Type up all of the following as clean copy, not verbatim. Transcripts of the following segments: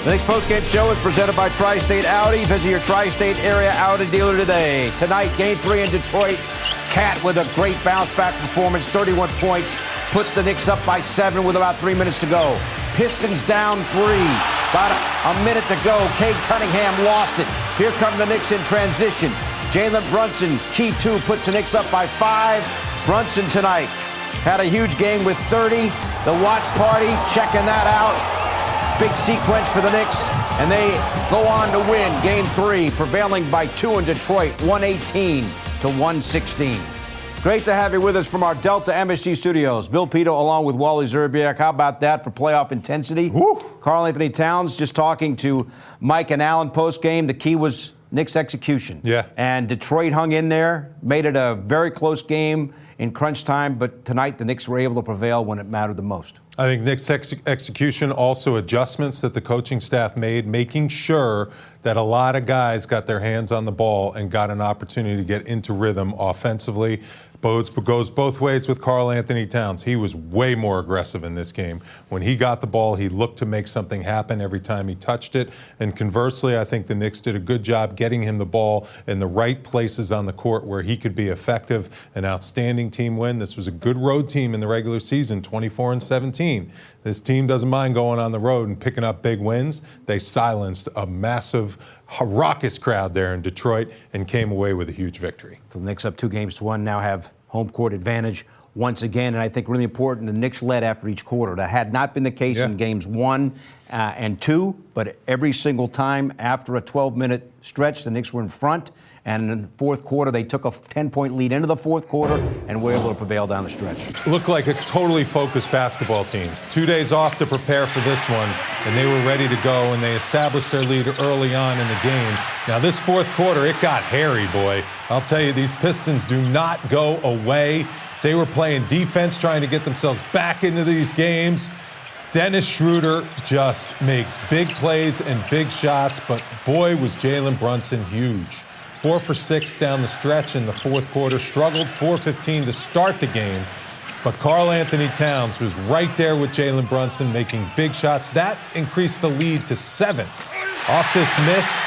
The Knicks postgame show is presented by Tri-State Audi. Visit your Tri-State area Audi dealer today. Tonight, Game 3 in Detroit. Cat with a great bounce-back performance, 31 points. Put the Knicks up by 7 with about 3 minutes to go. Pistons down 3. About a minute to go. Cade Cunningham lost it. Here come the Knicks in transition. Jalen Brunson, key 2, puts the Knicks up by 5. Brunson tonight had a huge game with 30. The watch party, checking that out. Big sequence for the Knicks, and they go on to win Game 3, prevailing by 2 in Detroit, 118-116. Great to have you with us from our Delta MSG studios. Bill Pidto along with Wally Szczerbiak. How about that for playoff intensity? Karl Anthony Towns just talking to Mike and Alan post-game. The key was Knicks execution. Yeah. And Detroit hung in there, made it a very close game in crunch time, but tonight the Knicks were able to prevail when it mattered the most. I think Knicks execution, also adjustments that the coaching staff made, making sure that a lot of guys got their hands on the ball and got an opportunity to get into rhythm offensively. Goes both ways with Karl Anthony Towns. He was way more aggressive in this game. When he got the ball, he looked to make something happen every time he touched it. And conversely, I think the Knicks did a good job getting him the ball in the right places on the court where he could be effective. An outstanding team win. This was a good road team in the regular season, 24-17. This team doesn't mind going on the road and picking up big wins. They silenced a massive, raucous crowd there in Detroit and came away with a huge victory. So the Knicks up 2-1, now have home court advantage once again. And I think really important, the Knicks led after each quarter. That had not been the case in games 1 and 2, but every single time after a 12-minute stretch, the Knicks were in front. And in the fourth quarter, they took a 10-point lead into the fourth quarter and were able to prevail down the stretch. Looked like a totally focused basketball team. 2 days off to prepare for this one, and they were ready to go, and they established their lead early on in the game. Now, this fourth quarter, it got hairy, boy. I'll tell you, these Pistons do not go away. They were playing defense, trying to get themselves back into these games. Dennis Schroeder just makes big plays and big shots, but boy, was Jalen Brunson huge. 4 for 6 down the stretch in the fourth quarter, struggled 4-15 to start the game. But Karl Anthony Towns was right there with Jalen Brunson making big shots. That increased the lead to 7. Off this miss,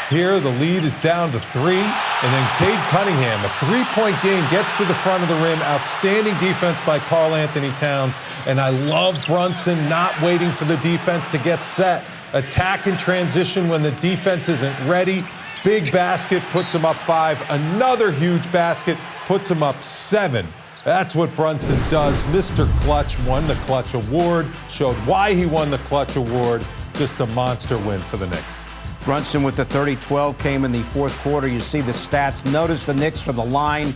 here the lead is down to 3. And then Cade Cunningham, a 3-point game, gets to the front of the rim. Outstanding defense by Karl Anthony Towns. And I love Brunson not waiting for the defense to get set. Attack and transition when the defense isn't ready. Big basket, puts him up 5. Another huge basket, puts him up 7. That's what Brunson does. Mr. Clutch won the Clutch Award, showed why he won the Clutch Award. Just a monster win for the Knicks. Brunson with the 30-12 came in the fourth quarter. You see the stats. Notice the Knicks from the line.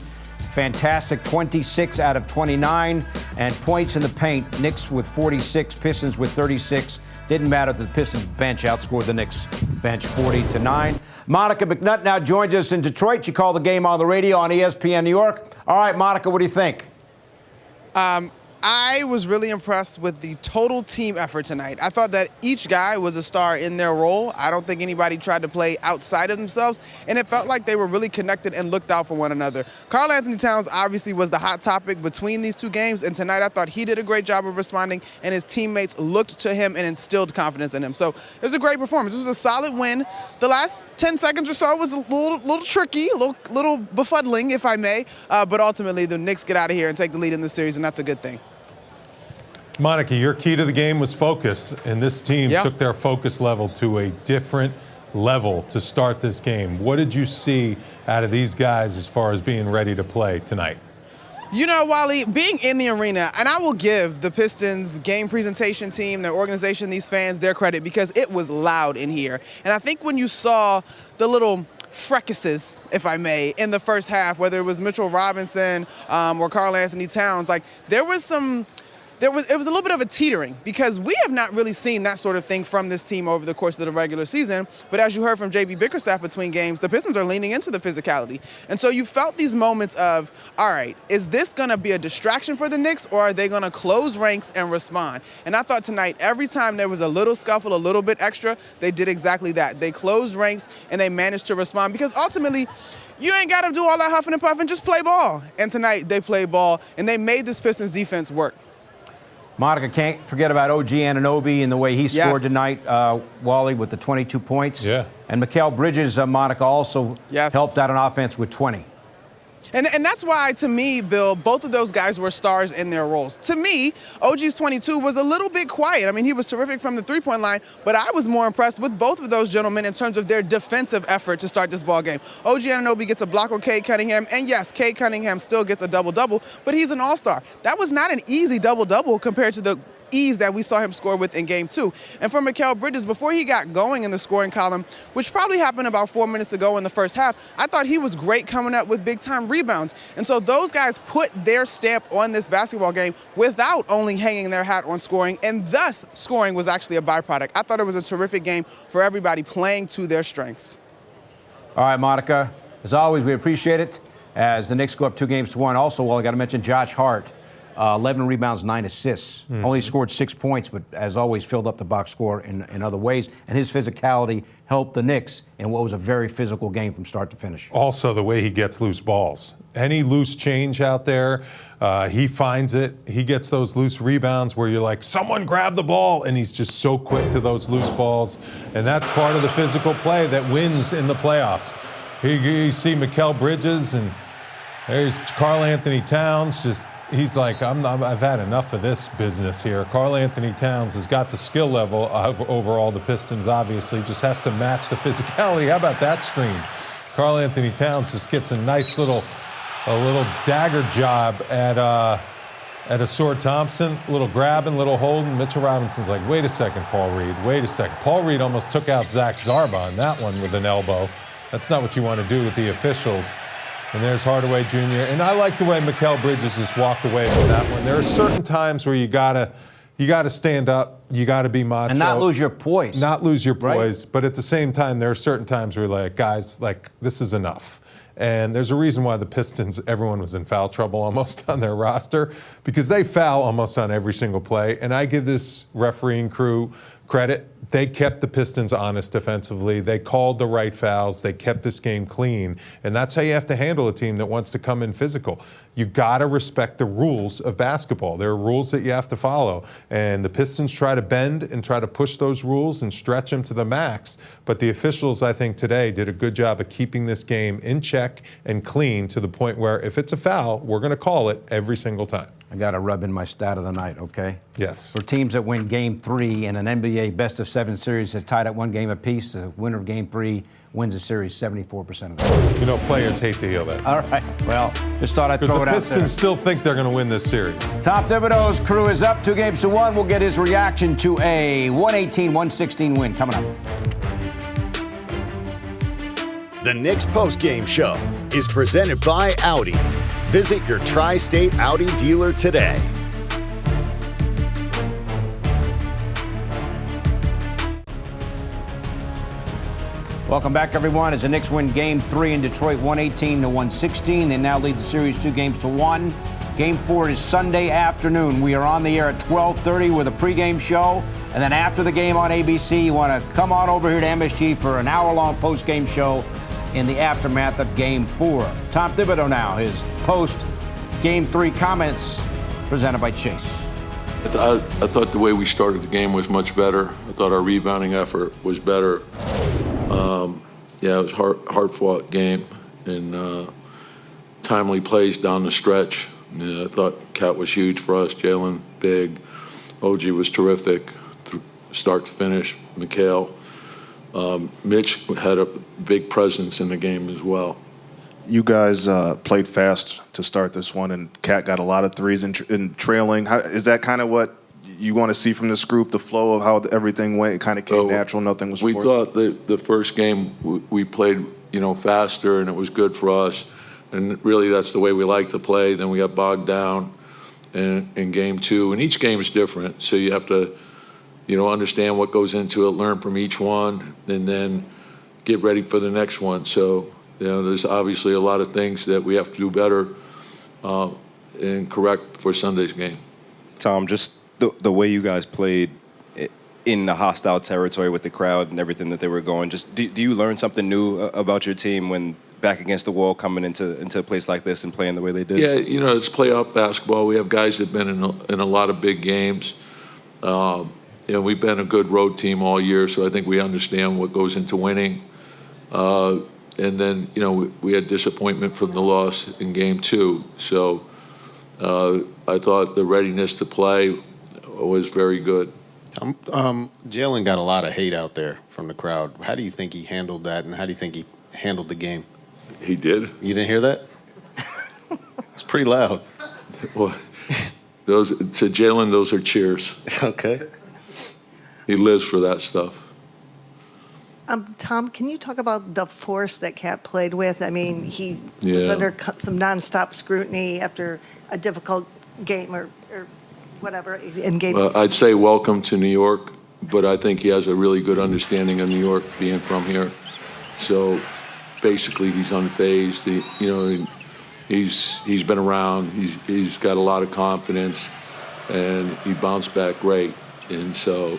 Fantastic, 26 out of 29. And points in the paint, Knicks with 46, Pistons with 36. Didn't matter that the Pistons bench outscored the Knicks bench 40-9. Monica McNutt now joins us in Detroit. She called the game on the radio on ESPN New York. All right, Monica, what do you think? I was really impressed with the total team effort tonight. I thought that each guy was a star in their role. I don't think anybody tried to play outside of themselves, and it felt like they were really connected and looked out for one another. Karl Anthony Towns obviously was the hot topic between these two games, and tonight I thought he did a great job of responding, and his teammates looked to him and instilled confidence in him. So it was a great performance. It was a solid win. The last 10 seconds or so was a little tricky, a little befuddling, if I may, but ultimately the Knicks get out of here and take the lead in the series, and that's a good thing. Monica, your key to the game was focus, and this team took their focus level to a different level to start this game. What did you see out of these guys as far as being ready to play tonight? You know, Wally, being in the arena, and I will give the Pistons game presentation team, their organization, these fans, their credit because it was loud in here. And I think when you saw the little fracases, if I may, in the first half, whether it was Mitchell Robinson or Karl Anthony Towns, like there was it was a little bit of a teetering because we have not really seen that sort of thing from this team over the course of the regular season. But as you heard from J.B. Bickerstaff between games, the Pistons are leaning into the physicality. And so you felt these moments of, all right, is this going to be a distraction for the Knicks or are they going to close ranks and respond? And I thought tonight, every time there was a little scuffle, a little bit extra, they did exactly that. They closed ranks and they managed to respond because ultimately, you ain't got to do all that huffing and puffing, just play ball. And tonight they played ball and they made this Pistons defense work. Monica, can't forget about OG Anunoby and the way he scored Yes. tonight, Wally, with the 22 points. Yeah. And Mikal Bridges, Monica, also Yes. helped out on offense with 20. And that's why, to me, Bill, both of those guys were stars in their roles. To me, OG's 22 was a little bit quiet. I mean, he was terrific from the three-point line, but I was more impressed with both of those gentlemen in terms of their defensive effort to start this ball game. OG Anunoby gets a block with Cade Cunningham, and yes, Cade Cunningham still gets a double-double, but he's an all-star. That was not an easy double-double compared to the ease that we saw him score with in game 2. And for Mikal Bridges, before he got going in the scoring column, which probably happened about 4 minutes to go in the first half, I thought he was great coming up with big-time rebounds. And so those guys put their stamp on this basketball game without only hanging their hat on scoring, and thus scoring was actually a byproduct. I thought it was a terrific game for everybody playing to their strengths. All right, Monica, as always, we appreciate it as the Knicks go up 2-1. Also, I got to mention Josh Hart. 11 rebounds, 9 assists. Only scored 6 points, but as always, filled up the box score in other ways. And his physicality helped the Knicks in what was a very physical game from start to finish. Also, the way he gets loose balls. Any loose change out there, he finds it. He gets those loose rebounds where you're like, someone grab the ball, and he's just so quick to those loose balls. And that's part of the physical play that wins in the playoffs. Here you see Mikal Bridges, and there's Karl Anthony Towns. He's like, I've had enough of this business here. Karl Anthony Towns has got the skill level over all the Pistons, obviously, just has to match the physicality. How about that screen? Karl Anthony Towns just gets a nice little dagger job at Asur Thompson, little grabbing, little holding. Mitchell Robinson's like, wait a second, Paul Reed, wait a second. Paul Reed almost took out Zach Zarba on that one with an elbow. That's not what you want to do with the officials. And there's Hardaway Jr. And I like the way Mikal Bridges just walked away from that one. There are certain times where you gotta stand up, you gotta be macho. And not lose your poise. Not lose your poise. Right? But at the same time, there are certain times where you're like, guys, like, this is enough. And there's a reason why the Pistons, everyone was in foul trouble almost on their roster, because they foul almost on every single play. And I give this refereeing crew credit. They kept the Pistons honest defensively. They called the right fouls. They kept this game clean. And that's how you have to handle a team that wants to come in physical. You got to respect the rules of basketball. There are rules that you have to follow. And the Pistons try to bend and try to push those rules and stretch them to the max. But the officials, I think, today did a good job of keeping this game in check and clean to the point where if it's a foul, we're going to call it every single time. I got to rub in my stat of the night, okay? Yes. For teams that win Game 3 in an NBA best-of-7 series that's tied at 1 game apiece, the winner of Game 3 wins the series 74% of the time. You know, players hate to hear that. All right. Well, just thought I'd throw it out there. Because the Pistons still think they're going to win this series. Tom Thibodeau's crew is up 2-1. We'll get his reaction to a 118-116 win coming up. The Knicks postgame show is presented by Audi. Visit your tri-state Audi dealer today. Welcome back, everyone. As the Knicks win Game 3 in Detroit, 118-116. They now lead the series 2-1. Game 4 is Sunday afternoon. We are on the air at 12:30 with a pregame show. And then after the game on ABC, you want to come on over here to MSG for an hour-long postgame show in the aftermath of Game 4. Tom Thibodeau now, his post-Game 3 comments presented by Chase. I thought the way we started the game was much better. I thought our rebounding effort was better. It was hard-fought game and timely plays down the stretch. I thought Cat was huge for us. Jalen, big. OG was terrific, start to finish. Mikal. Mitch had a big presence in the game as well. You guys played fast to start this one, and Cat got a lot of threes and trailing. Is that kind of what you want to see from this group, the flow of how everything went? It kind of came natural, nothing was forced? We thought the first game we played, faster, and it was good for us. And really that's the way we like to play. Then we got bogged down in Game 2. And each game is different, so you have to understand what goes into it, learn from each one, and then get ready for the next one. So, there's obviously a lot of things that we have to do better and correct for Sunday's game. Tom, just the way you guys played in the hostile territory with the crowd and everything that they were going, just do you learn something new about your team when back against the wall coming into a place like this and playing the way they did? Yeah, it's playoff basketball. We have guys that have been in a lot of big games. We've been a good road team all year, so I think we understand what goes into winning. And then, we had disappointment from the loss in Game 2. So I thought the readiness to play was very good. Jalen got a lot of hate out there from the crowd. How do you think he handled that, and how do you think he handled the game? He did. You didn't hear that? It's pretty loud. Well, to Jalen, those are cheers. Okay. He lives for that stuff. Tom, can you talk about the force that Cat played with? I mean, he was under some nonstop scrutiny after a difficult game or whatever in game. Well, I'd say welcome to New York, but I think he has a really good understanding of New York, being from here. So basically, he's unfazed. He's been around. He's got a lot of confidence, and he bounced back great. And so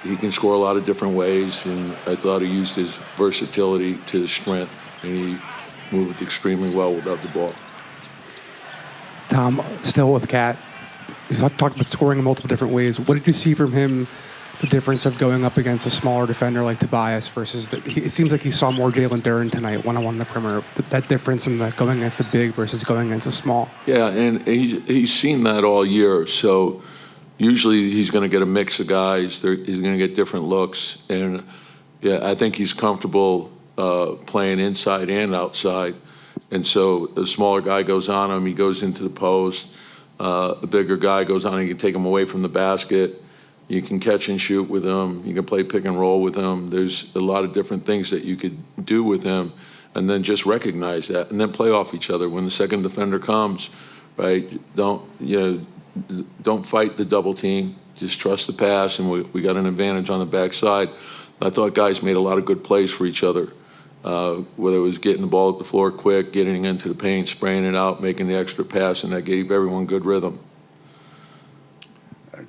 he can score a lot of different ways, and I thought he used his versatility to his strength, and he moved extremely well without the ball. Tom, still with Cat, you talked about scoring in multiple different ways. What did you see from him, the difference of going up against a smaller defender like Tobias versus it seems like he saw more Jalen Duren tonight, one-on-one in the perimeter, that difference in the going against a big versus going against a small. Yeah, and he's seen that all year, so usually he's going to get a mix of guys. He's going to get different looks, and yeah, I think he's comfortable playing inside and outside. And so a smaller guy goes on him, he goes into the post. A bigger guy goes on, he can take him away from the basket. You can catch and shoot with him. You can play pick and roll with him. There's a lot of different things that you could do with him, and then just recognize that, and then play off each other. When the second defender comes, right, don't fight the double team. Just trust the pass, and we got an advantage on the backside. I thought guys made a lot of good plays for each other, whether it was getting the ball up the floor quick, getting into the paint, spraying it out, making the extra pass, and that gave everyone good rhythm.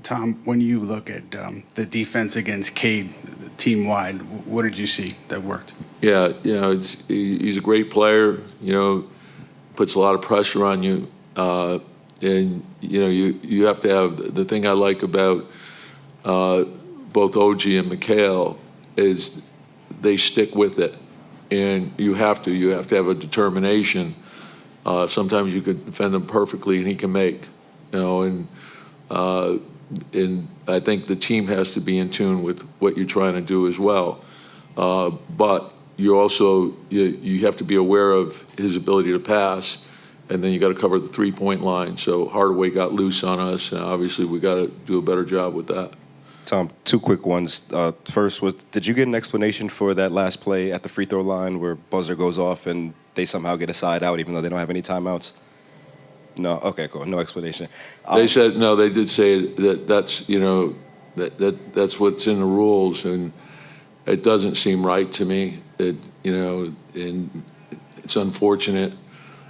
Tom, when you look at the defense against Cade team-wide, what did you see that worked? Yeah, he's a great player, puts a lot of pressure on you. And, you have to have, the thing I like about both OG and Mikhail is they stick with it. And you have to have a determination. Sometimes you could defend him perfectly and he can make, and I think the team has to be in tune with what you're trying to do as well. But you also, you have to be aware of his ability to pass, and then you got to cover the three-point line. So Hardaway got loose on us, and obviously we got to do a better job with that. Tom, two quick ones. First was, did you get an explanation for that last play at the free throw line where buzzer goes off and they somehow get a side out even though they don't have any timeouts? No? Okay, cool. No explanation. They said, no, they did say that's what's in the rules, and it doesn't seem right to me. And it's unfortunate.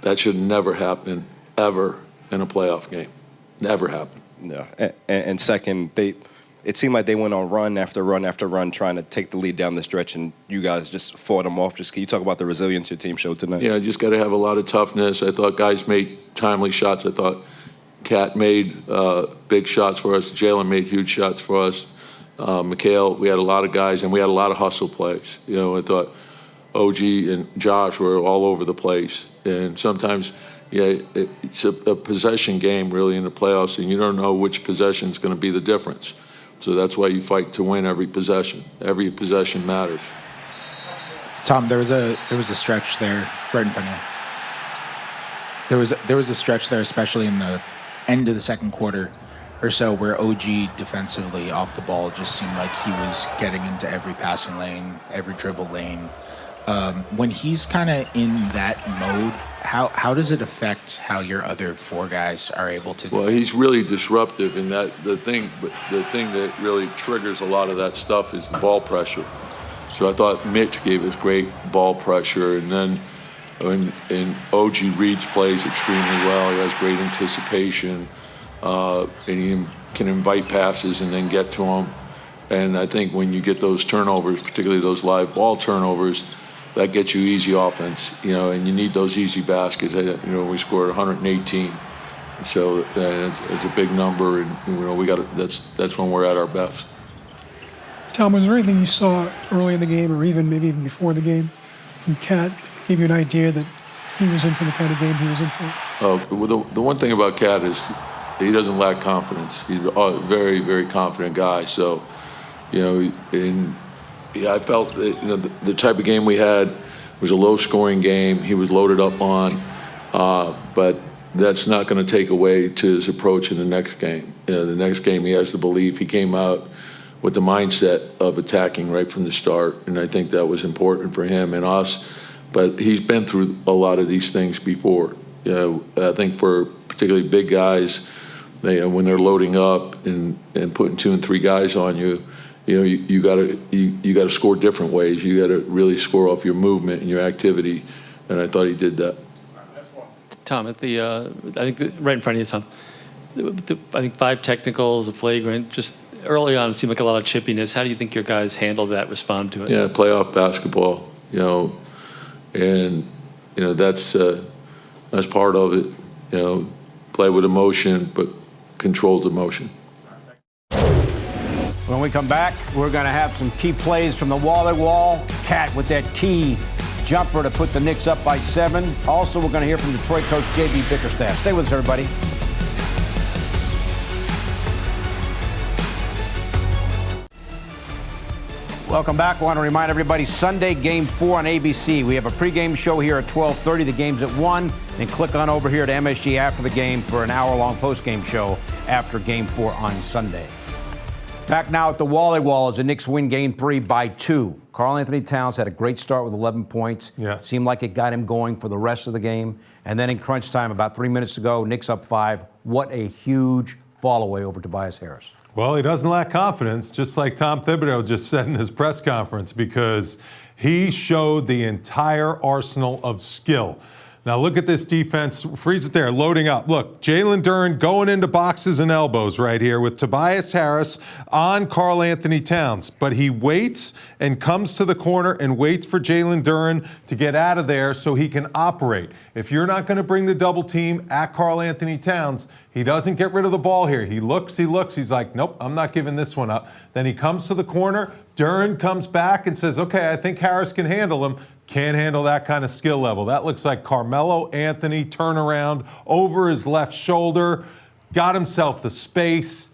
That should never happen, ever, in a playoff game. Never happen. No. And second, it seemed like they went on run after run after run trying to take the lead down the stretch, and you guys just fought them off. Can you talk about the resilience your team showed tonight? Yeah, just got to have a lot of toughness. I thought guys made timely shots. I thought Cat made big shots for us. Jalen made huge shots for us. Mikhail, we had a lot of guys, and we had a lot of hustle plays. I thought OG and Josh were all over the place. And sometimes, it's a possession game, really, in the playoffs, and you don't know which possession is going to be the difference. So that's why you fight to win every possession. Every possession matters. Tom, there was a stretch there right in front of you. There was a stretch there, especially in the end of the second quarter or so, where OG defensively off the ball just seemed like he was getting into every passing lane, every dribble lane. When he's kind of in that mode, how does it affect how your other four guys are able to? Well, he's really disruptive, and the thing that really triggers a lot of that stuff is the ball pressure. So I thought Mitch gave us great ball pressure, and then and OG reads plays extremely well. He has great anticipation, and he can invite passes and then get to them. And I think when you get those turnovers, particularly those live ball turnovers, that gets you easy offense, and you need those easy baskets. We scored 118, so it's a big number, and we got that's when we're at our best. Tom, was there anything you saw early in the game, or maybe even before the game, from Cat gave you an idea that he was in for the kind of game he was in for? Well, the one thing about Cat is he doesn't lack confidence. He's a very, very confident guy. So, I felt that, the type of game we had was a low-scoring game. He was loaded up on, but that's not going to take away to his approach in the next game. The next game, he has to believe. He came out with the mindset of attacking right from the start, and I think that was important for him and us. But he's been through a lot of these things before. I think for particularly big guys, when they're loading up and putting 2 and 3 guys on you, you got to score different ways. You got to really score off your movement and your activity, and I thought he did that. Tom, I think right in front of you, Tom. I think 5 technicals, a flagrant. Just early on, it seemed like a lot of chippiness. How do you think your guys handled that, respond to it? Yeah, playoff basketball, and that's part of it. Play with emotion, but controlled emotion. When we come back, we're going to have some key plays from the Wally Wall. Cat with that key jumper to put the Knicks up by 7. Also, we're going to hear from Detroit coach J.B. Bickerstaff. Stay with us, everybody. Welcome back. I want to remind everybody, Sunday Game 4 on ABC. We have a pregame show here at 12:30. The game's at 1. And click on over here to MSG after the game for an hour-long postgame show after Game 4 on Sunday. Back now at the Wally Wall as the Knicks win Game 3 by 2. Karl Anthony Towns had a great start with 11 points. Yeah. Seemed like it got him going for the rest of the game. And then in crunch time, about 3 minutes ago, Knicks up 5. What a huge fall away over Tobias Harris. Well, he doesn't lack confidence, just like Tom Thibodeau just said in his press conference, because he showed the entire arsenal of skill. Now look at this defense. Freeze it there, loading up. Look, Jalen Duren going into boxes and elbows right here with Tobias Harris on Karl Anthony Towns. But he waits and comes to the corner and waits for Jalen Duren to get out of there so he can operate. If you're not going to bring the double team at Karl Anthony Towns, he doesn't get rid of the ball here. He looks. He's like, nope, I'm not giving this one up. Then he comes to the corner. Duren comes back and says, okay, I think Harris can handle him. Can't handle that kind of skill level. That looks like Carmelo Anthony turnaround over his left shoulder. Got himself the space.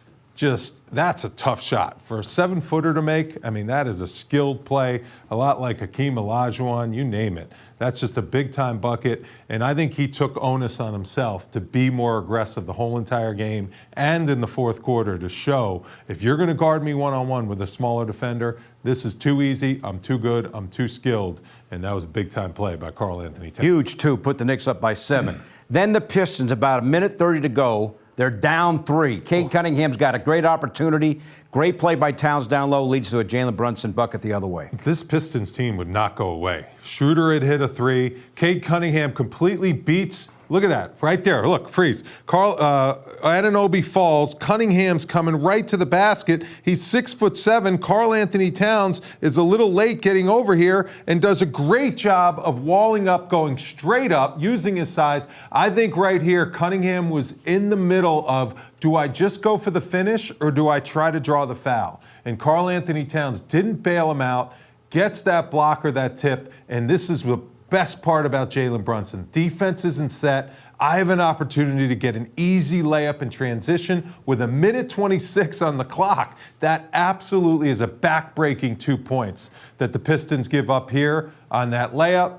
That's a tough shot. For a 7-footer to make, that is a skilled play. A lot like Hakeem Olajuwon, you name it. That's just a big-time bucket, and I think he took onus on himself to be more aggressive the whole entire game and in the fourth quarter to show, if you're going to guard me one-on-one with a smaller defender, this is too easy, I'm too good, I'm too skilled, and that was a big-time play by Karl Anthony Towns. Huge, too. Put the Knicks up by 7. Then the Pistons, about 1:30 to go. They're down 3. Cade Cunningham's got a great opportunity. Great play by Towns down low leads to a Jalen Brunson bucket the other way. This Pistons team would not go away. Schroeder had hit a 3. Cade Cunningham completely beats. Look at that, right there. Look, freeze. Anunoby falls. Cunningham's coming right to the basket. He's 6'7". Karl Anthony Towns is a little late getting over here and does a great job of walling up, going straight up, using his size. I think right here, Cunningham was in the middle of, do I just go for the finish or do I try to draw the foul? And Karl Anthony Towns didn't bail him out, gets that blocker, that tip, and this is the best part about Jalen Brunson. Defense isn't set. I have an opportunity to get an easy layup in transition with 1:26 on the clock. That absolutely is a back-breaking 2 points that the Pistons give up here on that layup.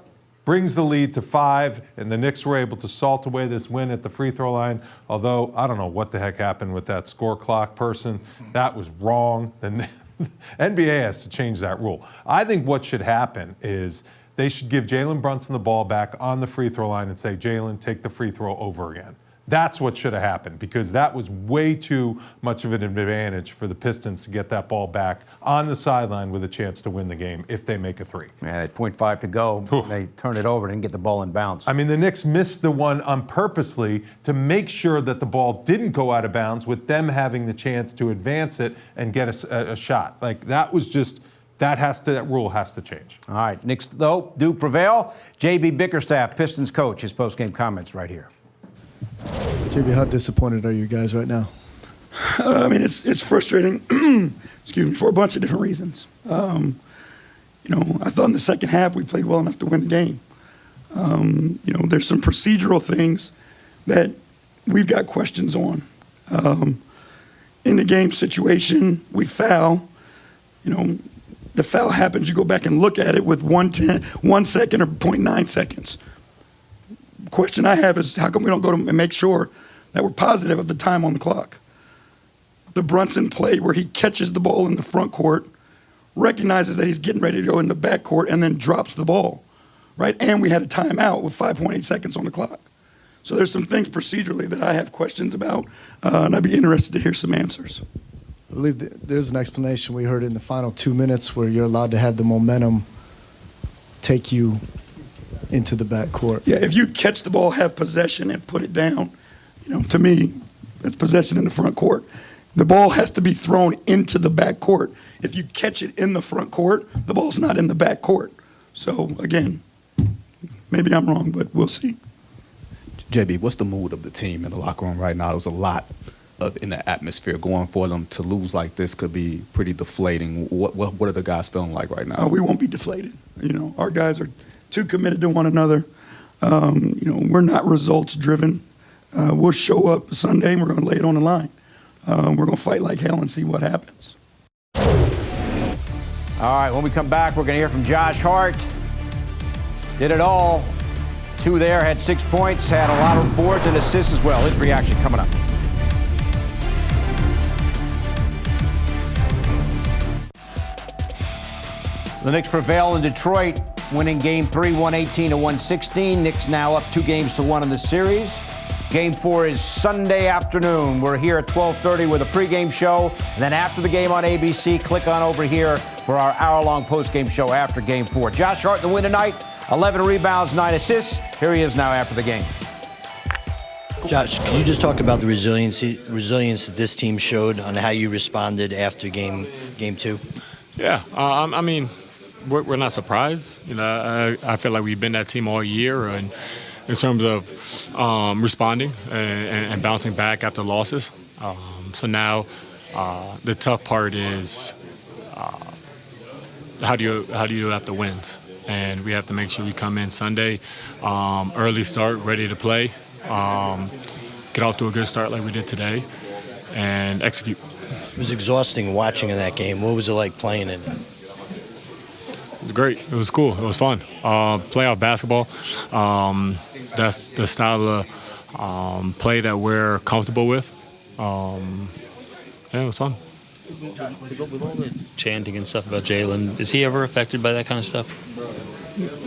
Brings the lead to 5, and the Knicks were able to salt away this win at the free throw line. Although, I don't know what the heck happened with that score clock person. That was wrong. The NBA has to change that rule. I think what should happen is they should give Jalen Brunson the ball back on the free throw line and say, Jalen, take the free throw over again. That's what should have happened, because that was way too much of an advantage for the Pistons to get that ball back on the sideline with a chance to win the game if they make a 3. Man, at 0.5 to go, they turn it over and get the ball in bounds. The Knicks missed the one on purposely to make sure that the ball didn't go out of bounds with them having the chance to advance it and get a shot. Like, that was just that rule has to change. All right, Knicks, though, do prevail. J.B. Bickerstaff, Pistons coach, his post-game comments right here. JB, how disappointed are you guys right now? I mean, it's frustrating, excuse me, for a bunch of different reasons. I thought in the second half we played well enough to win the game. There's some procedural things that we've got questions on. In the game situation, we foul. The foul happens, you go back and look at it with 1 second or 0.9 seconds. The question I have is how come we don't go and make sure that we're positive of the time on the clock? The Brunson play where he catches the ball in the front court, recognizes that he's getting ready to go in the back court, and then drops the ball, right? And we had a timeout with 5.8 seconds on the clock. So there's some things procedurally that I have questions about, and I'd be interested to hear some answers. I believe there's an explanation we heard in the final 2 minutes where you're allowed to have the momentum take you into the back court. Yeah, if you catch the ball, have possession, and put it down, to me, that's possession in the front court. The ball has to be thrown into the back court. If you catch it in the front court, the ball's not in the back court. So, again, maybe I'm wrong, but we'll see. JB, what's the mood of the team in the locker room right now? There's a lot in the atmosphere going for them. To lose like this could be pretty deflating. What are the guys feeling like right now? We won't be deflated. Our guys are too committed to one another. We're not results driven. We'll show up Sunday and we're going to lay it on the line. We're going to fight like hell and see what happens. All right, when we come back, we're going to hear from Josh Hart. Did it all. 2 there, had 6 points, had a lot of boards and assists as well. His reaction coming up. The Knicks prevail in Detroit, winning Game 3, 118-116. Knicks now up 2-1 in the series. Game 4 is Sunday afternoon. We're here at 12:30 with a pregame show. And then after the game on ABC, click on over here for our hour-long postgame show after Game 4. Josh Hart, the win tonight, 11 rebounds, 9 assists. Here he is now after the game. Josh, can you just talk about the resilience that this team showed on how you responded after game 2? Yeah, I mean, we're not surprised. I feel like we've been that team all year, and in terms of responding and bouncing back after losses. So now the tough part is how do you have to win? And we have to make sure we come in Sunday, early start, ready to play, get off to a good start like we did today, and execute. It was exhausting watching in that game. What was it like playing in it? It was great. It was cool. It was fun. Playoff basketball. That's the style of play that we're comfortable with. Yeah, it was fun. With all the chanting and stuff about Jalen, is he ever affected by that kind of stuff?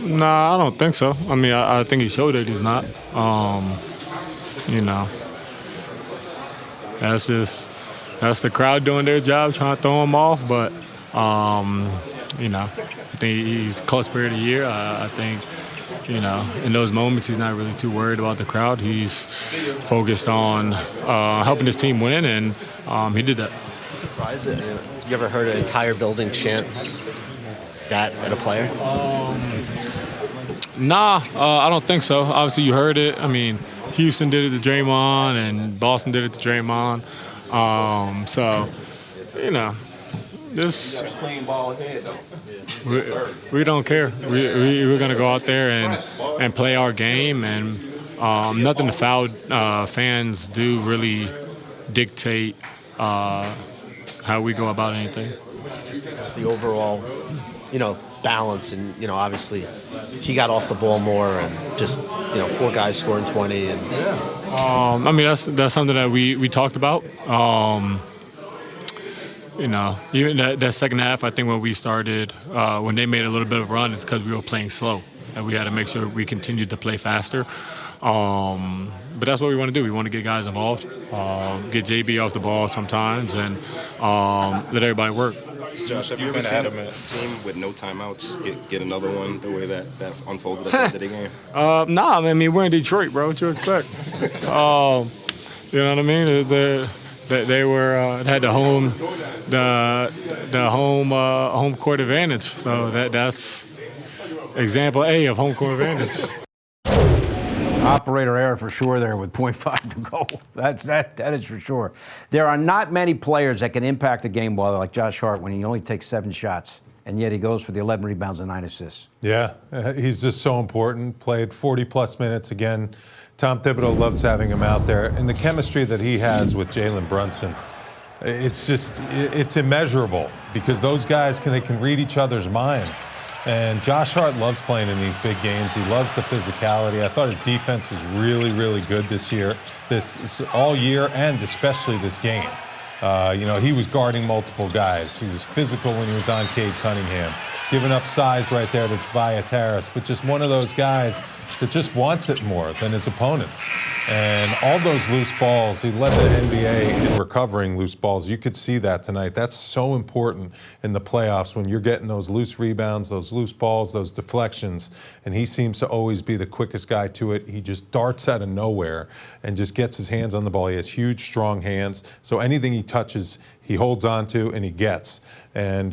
Nah, I don't think so. I mean, I think he showed that he's not. That's the crowd doing their job, trying to throw him off. But, I think he's the clutch player of the year. I think, in those moments, he's not really too worried about the crowd. He's focused on helping his team win, and he did that. Surprised that you ever heard an entire building chant that at a player? Nah, I don't think so. Obviously, you heard it. I mean, Houston did it to Draymond, and Boston did it to Draymond. This we don't care. We're gonna go out there and play our game, and nothing the foul fans do really dictate how we go about anything. The overall, balance, and obviously he got off the ball more, and just 4 guys scoring 20. And I mean, that's something that we talked about. Even that second half, I think when we started, when they made a little bit of a run, it's because we were playing slow, and we had to make sure we continued to play faster. But that's what we want to do. We want to get guys involved, get JB off the ball sometimes, and let everybody work. Josh, have you ever seen a team with no timeouts get another one the way that unfolded at the end of the game? Nah, I mean, we're in Detroit, bro. What you expect? You know what I mean? they were had the home court advantage. So that's example A of home court advantage. Operator error for sure there with 0.5 to go. That is for sure. There are not many players that can impact a game ball like Josh Hart when he only takes 7 shots, and yet he goes for the 11 rebounds and 9 assists. Yeah, he's just so important. Played 40-plus minutes again. Tom Thibodeau loves having him out there. And the chemistry that he has with Jalen Brunson, it's immeasurable because those guys they can read each other's minds. And Josh Hart loves playing in these big games. He loves the physicality. I thought his defense was really, really good this year, all year, and especially this game. He was guarding multiple guys. He was physical when he was on Cade Cunningham, giving up size right there to Tobias Harris, but just one of those guys that just wants it more than his opponents. And all those loose balls, he led the NBA in recovering loose balls. You could see that tonight. That's so important in the playoffs when you're getting those loose rebounds, those loose balls, those deflections. And he seems to always be the quickest guy to it. He just darts out of nowhere and just gets his hands on the ball. He has huge, strong hands. So anything he touches, he holds on to and he gets. And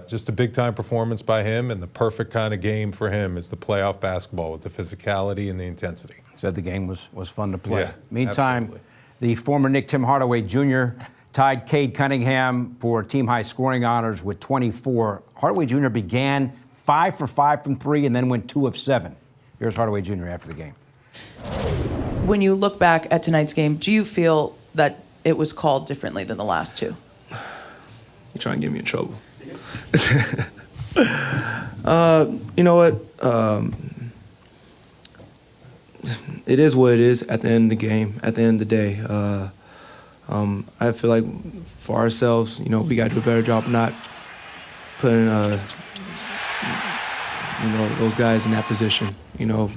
just a big-time performance by him, and the perfect kind of game for him is the playoff basketball with the physicality and the intensity. Said the game was fun to play. Yeah, Meantime, absolutely. the former Knick Tim Hardaway Jr. tied Cade Cunningham for team-high scoring honors with 24. Hardaway Jr. began 5 for 5 from 3 and then went 2 of 7. Here's Hardaway Jr. after the game. When you look back at tonight's game, do you feel that it was called differently than the last two? You're trying to get me in trouble. You know what? It is what it is at the end of the game, at the end of the day. I feel like for ourselves, we got to do a better job not putting, those guys in that position. We have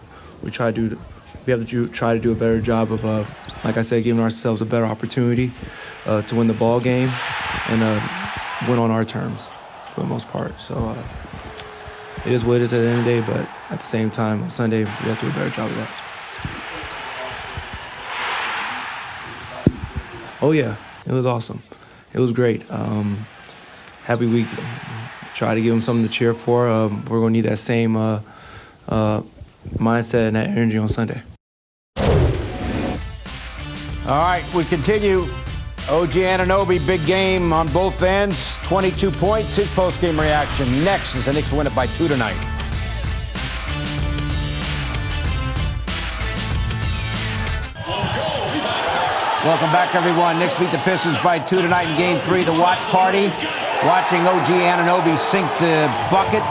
to try to do a better job of, like I said, giving ourselves a better opportunity to win the ball game and win on our terms for the most part. So it is what it is at the end of the day, but at the same time, on Sunday, we have to do a better job of that. Oh, yeah. It was awesome. It was great. Happy week. Try to give them something to cheer for. We're going to need that same mindset and that energy on Sunday. All right, we continue. OG Anunoby, big game on both ends. 22 points. His post-game reaction next as the Knicks win it by 2 tonight. Welcome back, everyone. Knicks beat the Pistons by 2 tonight in Game 3. The watch party. Watching OG Anunoby sink the bucket.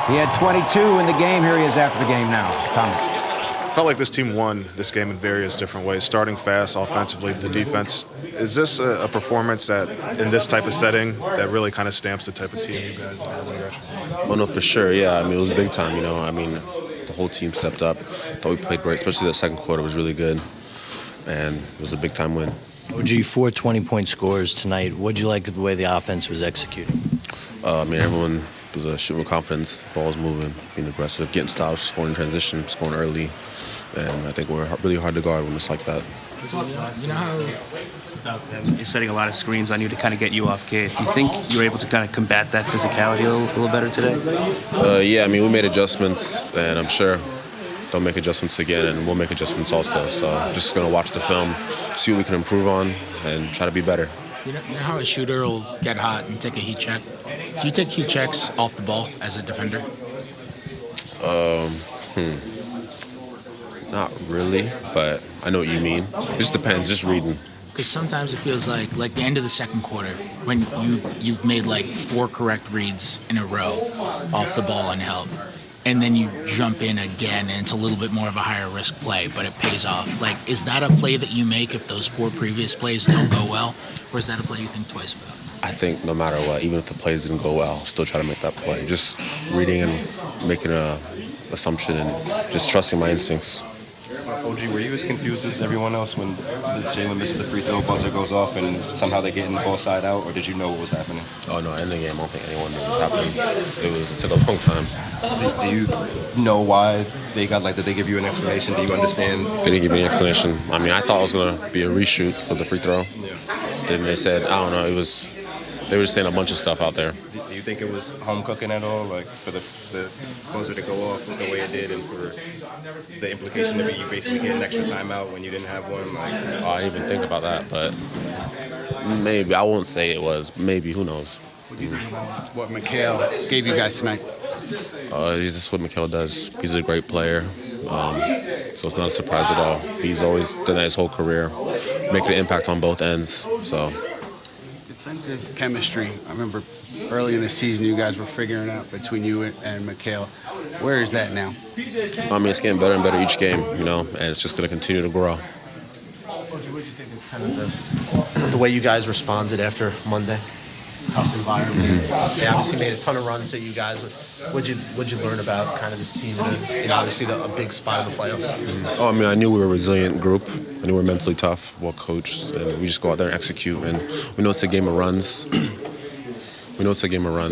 He had 22 in the game. Here he is after the game now. Comments. Felt like this team won this game in various different ways, starting fast, offensively, the defense. Is this a performance that, in this type of setting, that really kind of stamps the type of team you guys are? Oh, no, for sure, yeah. I mean, it was big time, the whole team stepped up. Thought we played great, especially the second quarter was really good, and it was a big-time win. OG, 4 20-point scores tonight. What'd you like the way the offense was executing? Everyone was shooting with confidence, balls moving, being aggressive, getting stops, scoring in transition, scoring early. And I think we're really hard to guard when it's like that. You know how you're setting a lot of screens on you to kind of get you off kid. You think you were able to kind of combat that physicality a little better today? Yeah, we made adjustments, and I'm sure they'll make adjustments again, and we'll make adjustments also. So just going to watch the film, see what we can improve on, and try to be better. You know how a shooter will get hot and take a heat check? Do you take heat checks off the ball as a defender? Not really, but I know what you mean. It just depends, just reading. Because sometimes it feels like the end of the second quarter, when you've made 4 correct reads in a row off the ball and help, and then you jump in again, and it's a little bit more of a higher risk play, but it pays off. Is that a play that you make if those 4 previous plays don't go well, or is that a play you think twice about? I think no matter what, even if the plays didn't go well, I'll still try to make that play. Just reading and making an assumption and just trusting my instincts. OG, were you as confused as everyone else when Jalen misses the free throw, buzzer goes off, and somehow they get in the ball side out, or did you know what was happening? Oh, no, in the game, I don't think anyone knew what was happening. It took a long time. Do you know why they got did they give you an explanation? Do you understand? They didn't give me an explanation. I thought it was going to be a reshoot of the free throw. Then they said, I don't know, they were just saying a bunch of stuff out there. Do you think it was home cooking at all, like for the buzzer to go off the way it did, and for the implication to be you basically get an extra timeout when you didn't have one? Like, I didn't even think about that, but maybe. I won't say it was. Maybe, who knows? What do you think about what Mikal gave you guys tonight? He's just what Mikal does. He's a great player, so it's not a surprise at all. He's always done that his whole career, making an impact on both ends. So. Defensive chemistry. I remember early in the season you guys were figuring out between you and Mikal. Where is that now? I mean, it's getting better and better each game, and it's just going to continue to grow. What do you think of kind of the way you guys responded after Monday? Tough environment. They obviously made a ton of runs at you guys. What'd you learn about kind of this team and obviously a big spot in the playoffs? Oh, I mean, I knew we were a resilient group. I knew we were mentally tough, well coached, and we just go out there and execute. And we know it's a game of runs.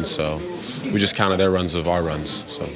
So we just counted their runs of our runs. So.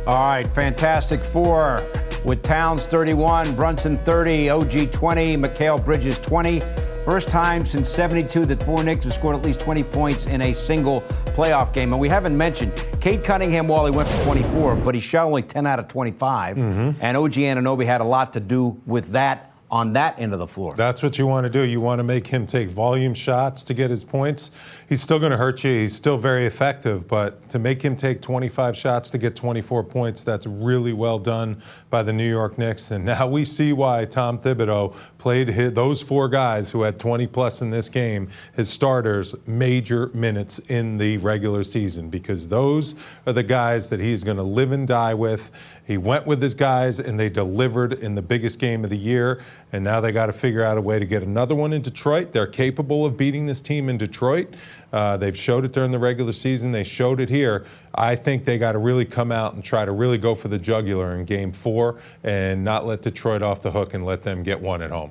All right, Fantastic Four with Towns 31, Brunson 30, OG 20, Mikal Bridges 20. First time since '72 that four Knicks have scored at least 20 points in a single playoff game. And we haven't mentioned Cade Cunningham, Wally went for 24, but he shot only 10 out of 25. And OG Anunoby had a lot to do with that on that end of the floor. That's what you want to do. You want to make him take volume shots to get his points. He's still going to hurt you. He's still very effective, but to make him take 25 shots to get 24 points, that's really well done by the New York Knicks. And now we see why Tom Thibodeau played those four guys who had 20-plus in this game, his starters, major minutes in the regular season, because those are the guys that he's going to live and die with. He went with his guys, and they delivered in the biggest game of the year. And now they got to figure out a way to get another one in Detroit. They're capable of beating this team in Detroit. They've showed it during the regular season. They showed it here. I think they got to really come out and try to really go for the jugular in Game 4 and not let Detroit off the hook and let them get one at home.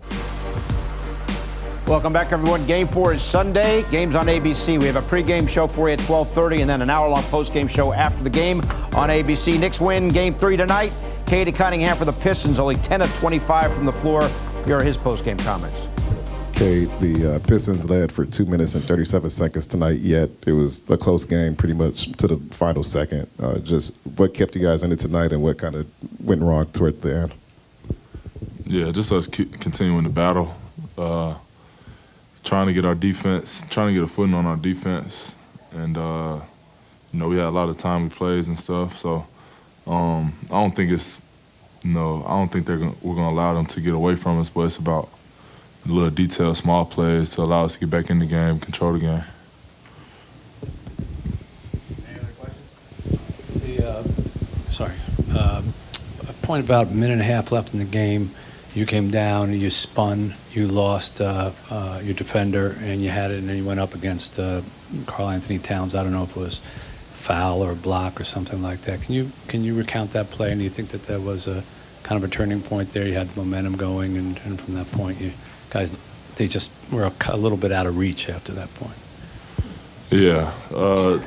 Welcome back, everyone. Game 4 is Sunday. Games on ABC. We have a pregame show for you at 12:30 and then an hour-long postgame show after the game on ABC. Knicks win Game 3 tonight. Cade Cunningham for the Pistons, only 10 of 25 from the floor. Here are his postgame comments. Okay, the Pistons led for 2 minutes and 37 seconds tonight, yet it was a close game pretty much to the final second. Just what kept you guys in it tonight and what kind of went wrong toward the end? Yeah, just us continuing the battle, trying to get our defense, trying to get a footing on our defense. And, we had a lot of timely plays and stuff. So I don't think it's, I don't think we're going to allow them to get away from us, but it's about a little detail, small plays to allow us to get back in the game, control the game. Any other questions? A point about a minute and a half left in the game. You came down, you spun, you lost your defender, and you had it, and then you went up against Karl Anthony Towns. I don't know if it was foul or block or something like that. Can you recount that play? And do you think that was a kind of a turning point there? You had the momentum going, and from that point, you guys, they just were a little bit out of reach after that point. Yeah,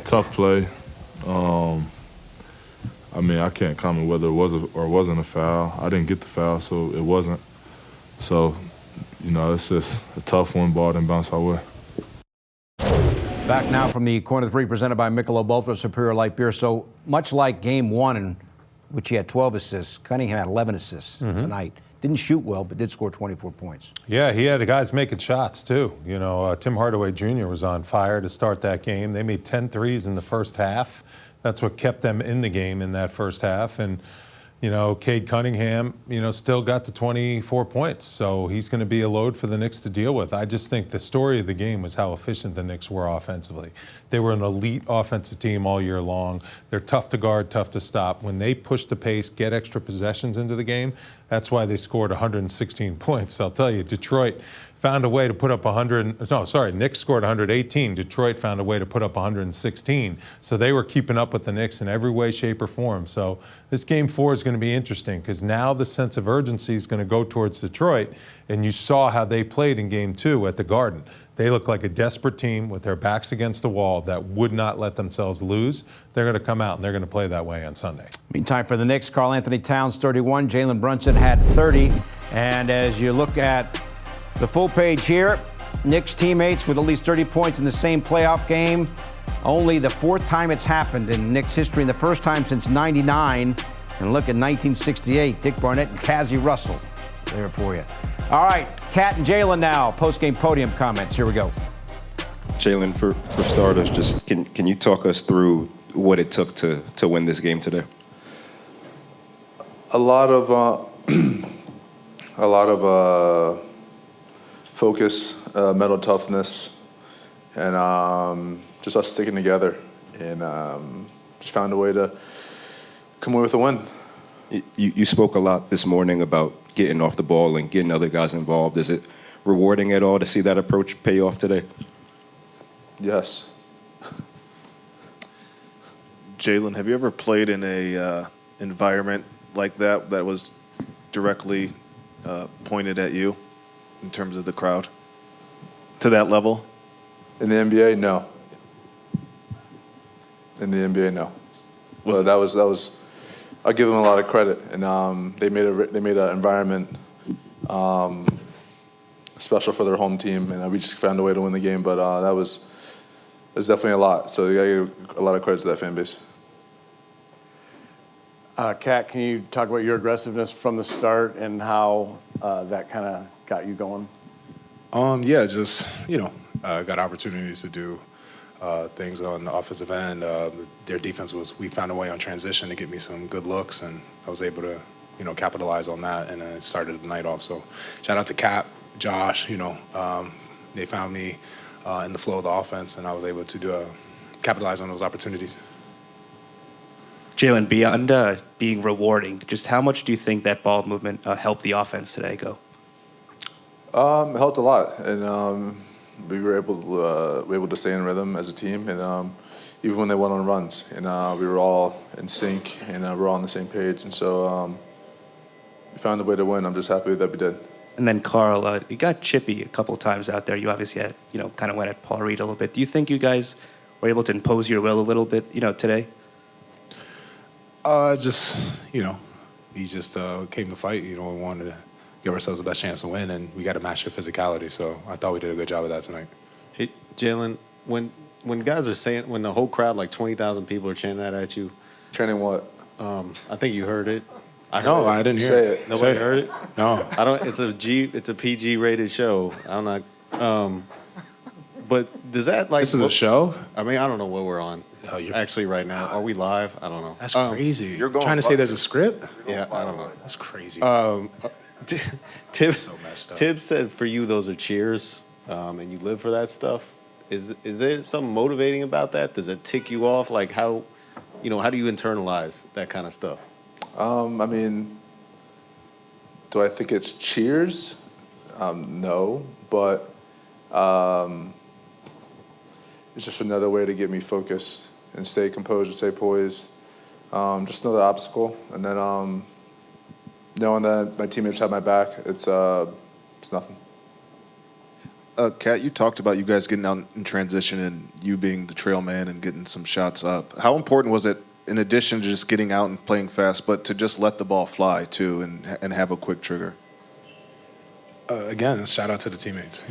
tough play. I can't comment whether it was or wasn't a foul. I didn't get the foul, so it wasn't. So, it's just a tough one. Ball didn't bounce our way. Back now from the corner 3 presented by Michelob Ultra Superior Light Beer. So much like Game 1, in which he had 12 assists, Cunningham had 11 assists tonight. Didn't shoot well, but did score 24 points. Yeah, he had guys making shots, too. Tim Hardaway Jr. was on fire to start that game. They made 10 threes in the first half. That's what kept them in the game in that first half. And, Cade Cunningham, still got to 24 points. So he's going to be a load for the Knicks to deal with. I just think the story of the game was how efficient the Knicks were offensively. They were an elite offensive team all year long. They're tough to guard, tough to stop. When they push the pace, get extra possessions into the game, that's why they scored 116 points. I'll tell you, Detroit found a way to put up Knicks scored 118. Detroit found a way to put up 116. So they were keeping up with the Knicks in every way, shape, or form. So this Game 4 is going to be interesting because now the sense of urgency is going to go towards Detroit. And you saw how they played in Game 2 at the Garden. They look like a desperate team with their backs against the wall that would not let themselves lose. They're going to come out and they're going to play that way on Sunday. Meantime, for the Knicks, Karl Anthony Towns 31, Jalen Brunson had 30. And as you look at The full page here. Knicks teammates with at least 30 points in the same playoff game. Only the fourth time it's happened in Knicks history, and the first time since '99. And look at 1968, Dick Barnett and Cazzie Russell. There for you. All right, Kat and Jalen now. Post-game podium comments. Here we go. Jalen, for starters, just can you talk us through what it took to win this game today? A lot of focus, mental toughness, and just us sticking together, and just found a way to come away with a win. You spoke a lot this morning about getting off the ball and getting other guys involved. Is it rewarding at all to see that approach pay off today? Yes. Jalen, have you ever played in a environment like that was directly pointed at you in terms of the crowd to that level? In the NBA, no. In the NBA, no. Well, that was. I give them a lot of credit, and they made an environment special for their home team, and we just found a way to win the game. But that was definitely a lot. So you gotta give a lot of credit to that fan base. Kat, can you talk about your aggressiveness from the start and how that kind of got you going? Yeah, just got opportunities to do things on the offensive end. Their defense we found a way on transition to get me some good looks, and I was able to, capitalize on that, and it started the night off. So shout out to Cap, Josh, they found me in the flow of the offense, and I was able to capitalize on those opportunities. Jalen, beyond being rewarding, just how much do you think that ball movement helped the offense today go? It helped a lot, and we were able to stay in rhythm as a team, and even when they went on runs, and we were all in sync, and we're all on the same page, and so we found a way to win. I'm just happy that we did. And then Carl, you got chippy a couple times out there. You obviously had, kind of went at Paul Reed a little bit. Do you think you guys were able to impose your will a little bit, today? We just came to fight. We wanted to give ourselves the best chance to win, and we got to match their physicality. So I thought we did a good job of that tonight. Hey, Jalen, when guys are saying, when the whole crowd, like 20,000 people are chanting that at you. Chanting what? I think you heard it. I didn't hear it. Nobody heard it? No. I don't. It's a PG rated show. I'm not. But does that This is a show? I mean, I don't know what we're on. Oh, you're actually right now. Are we live? I don't know. That's crazy. You're trying to say there's a script? Yeah, I don't know. That's crazy. Tibbs said for you those are cheers, and you live for that stuff. Is there something motivating about that? Does it tick you off? Like how do you internalize that kind of stuff? I mean, do I think it's cheers? No, but it's just another way to get me focused and stay composed and stay poised. Just another obstacle, and then knowing that my teammates have my back, it's nothing. Kat, you talked about you guys getting out in transition and you being the trail man and getting some shots up. How important was it, in addition to just getting out and playing fast, but to just let the ball fly too and have a quick trigger? Again, shout out to the teammates.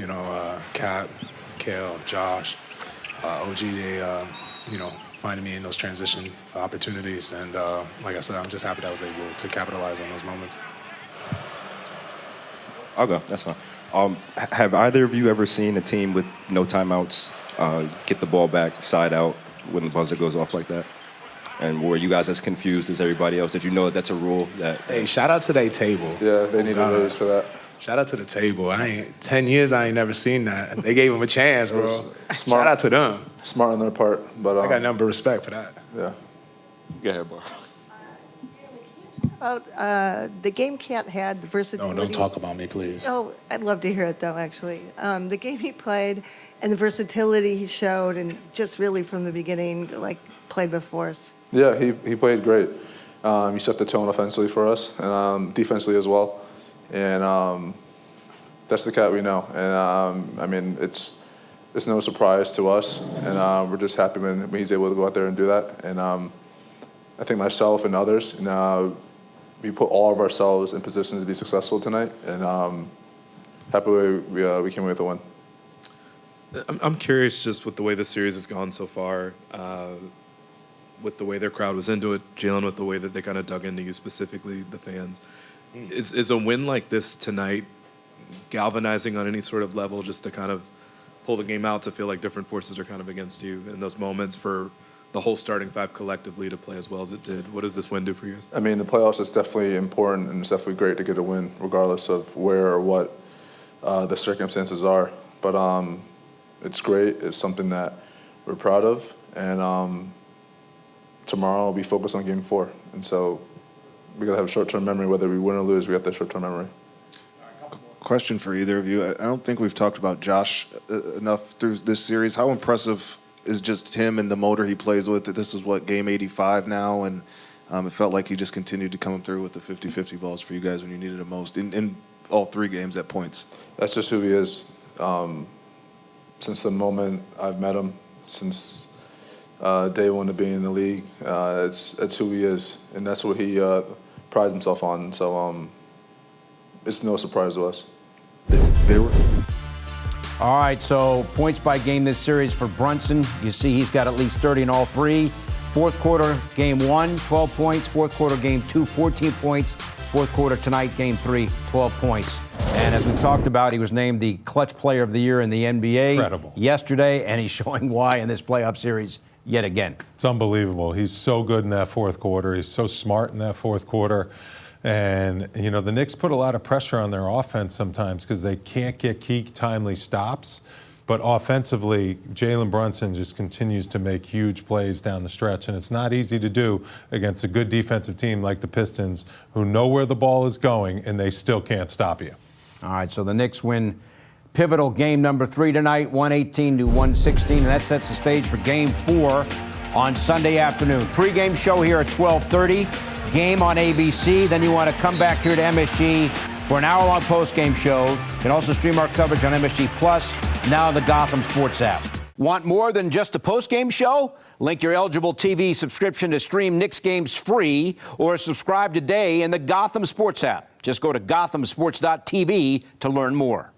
Kat, Kale, Josh, OG. They finding me in those transition opportunities, and like I said, I'm just happy that I was able to capitalize on those moments. I'll go. That's fine. Have either of you ever seen a team with no timeouts get the ball back side out when the buzzer goes off like that? And were you guys as confused as everybody else? Did you know that that's a rule? Hey, shout out to their table. Yeah, they need a raise for that. Shout out to the table. 10 years, I ain't never seen that. They gave them a chance, bro. Shout out to them. Smart on their part, but I got nothing but respect for that. Yeah. Go ahead, Bar. About the game Cat had, the versatility. No, don't talk about me, please. Oh, I'd love to hear it though. Actually, the game he played and the versatility he showed, and just really from the beginning, like played with force. Yeah, he played great. He set the tone offensively for us, and defensively as well. And that's the Cat we know. And I mean, it's no surprise to us, and we're just happy when he's able to go out there and do that. And I think myself and others, we put all of ourselves in positions to be successful tonight, and happy we came away with a win. I'm curious, just with the way the series has gone so far, with the way their crowd was into it, Jalen, with the way that they kind of dug into you specifically, the fans. Is a win like this tonight galvanizing on any sort of level, just to kind of pull the game out, to feel like different forces are kind of against you in those moments, for the whole starting five collectively to play as well as it did? What does this win do for you? I mean, the playoffs is definitely important, and it's definitely great to get a win, regardless of where or what the circumstances are. But it's great. It's something that we're proud of, and tomorrow we'll be focused on Game 4. And so we gotta have short-term memory. Whether we win or lose, we got that short-term memory. Question for either of you. I don't think we've talked about Josh enough through this series. How impressive is just him and the motor he plays with? This is what, game 85 now, and it felt like he just continued to come through with the 50-50 balls for you guys when you needed it most in all 3 games at points. That's just who he is. Since the moment I've met him, since day one of being in the league, it's who he is, and that's what he prides himself on. So it's no surprise to us. All right, so points by game this series for Brunson. You see he's got at least 30 in all 3. Fourth quarter, game 1, 12 points. Fourth quarter, game 2, 14 points. Fourth quarter tonight, game 3, 12 points. And as we've talked about, he was named the clutch player of the year in the NBA Incredible. yesterday, and he's showing why in this playoff series yet again. It's unbelievable. He's so good in that fourth quarter. He's so smart in that fourth quarter. And, you know, the Knicks put a lot of pressure on their offense sometimes because they can't get key timely stops. But offensively, Jalen Brunson just continues to make huge plays down the stretch. And it's not easy to do against a good defensive team like the Pistons, who know where the ball is going, and they still can't stop you. All right, so the Knicks win pivotal game number 3 tonight, 118-116, and that sets the stage for game 4 on Sunday afternoon. Pre-game show here at 12:30. Game on ABC. Then you want to come back here to MSG for an hour-long post-game show. You can also stream our coverage on MSG Plus, now the Gotham Sports app. Want more than just a post-game show? Link your eligible TV subscription to stream Knicks games free, or subscribe today in the Gotham Sports app. Just go to gothamsports.tv to learn more.